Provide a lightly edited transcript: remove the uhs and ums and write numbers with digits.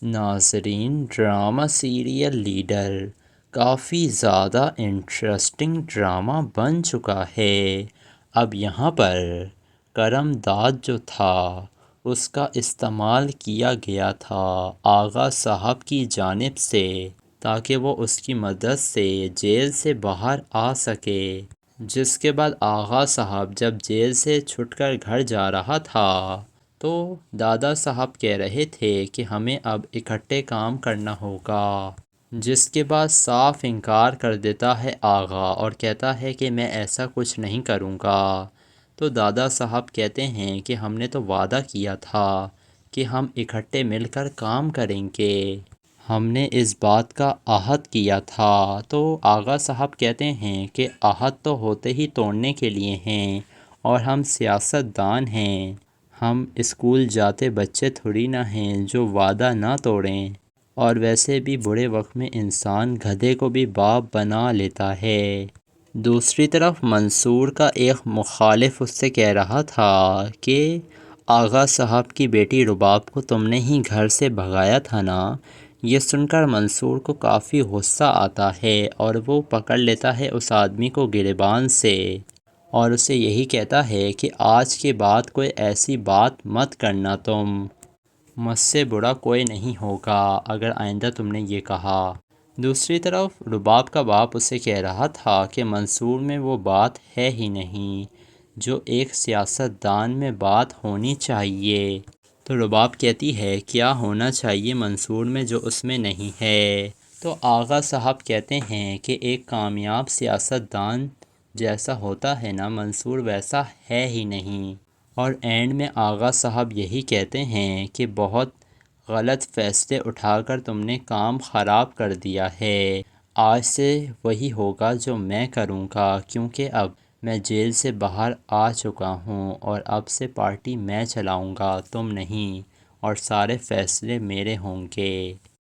ناظرین، drama serial leader کافی زیادہ interesting drama بن چکا ہے۔ اب یہاں پر کرم داد جو تھا اس کا استعمال کیا گیا تھا آغا صاحب کی جانب سے، تاکہ وہ اس کی مدد سے جیل سے باہر آ سکے، جس کے بعد آغا صاحب جب جیل سے چھٹ کر گھر جا رہا تھا تو دادا صاحب کہہ رہے تھے کہ ہمیں اب اکٹھے کام کرنا ہوگا، جس کے بعد صاف انکار کر دیتا ہے آغا اور کہتا ہے کہ میں ایسا کچھ نہیں کروں گا۔ تو دادا صاحب کہتے ہیں کہ ہم نے تو وعدہ کیا تھا کہ ہم اکٹھے مل کر کام کریں گے، ہم نے اس بات کا عہد کیا تھا۔ تو آغا صاحب کہتے ہیں کہ عہد تو ہوتے ہی توڑنے کے لیے ہیں، اور ہم سیاست دان ہیں، ہم اسکول جاتے بچے تھوڑی نہ ہیں جو وعدہ نہ توڑیں، اور ویسے بھی برے وقت میں انسان گدھے کو بھی باپ بنا لیتا ہے۔ دوسری طرف منصور کا ایک مخالف اس سے کہہ رہا تھا کہ آغا صاحب کی بیٹی رباب کو تم نے ہی گھر سے بھگایا تھا نا۔ یہ سن کر منصور کو کافی غصہ آتا ہے اور وہ پکڑ لیتا ہے اس آدمی کو گریبان سے اور اسے یہی کہتا ہے کہ آج کے بعد کوئی ایسی بات مت کرنا، تم مجھ سے برا کوئی نہیں ہوگا اگر آئندہ تم نے یہ کہا۔ دوسری طرف رباب کا باپ اسے کہہ رہا تھا کہ منصور میں وہ بات ہے ہی نہیں جو ایک سیاست دان میں بات ہونی چاہیے۔ تو رباب کہتی ہے کیا ہونا چاہیے منصور میں جو اس میں نہیں ہے؟ تو آغا صاحب کہتے ہیں کہ ایک کامیاب سیاست دان جیسا ہوتا ہے نا منصور ویسا ہے ہی نہیں۔ اور اینڈ میں آغا صاحب یہی کہتے ہیں کہ بہت غلط فیصلے اٹھا کر تم نے کام خراب کر دیا ہے، آج سے وہی ہوگا جو میں کروں گا، کیونکہ اب میں جیل سے باہر آ چکا ہوں اور اب سے پارٹی میں چلاؤں گا، تم نہیں، اور سارے فیصلے میرے ہوں گے۔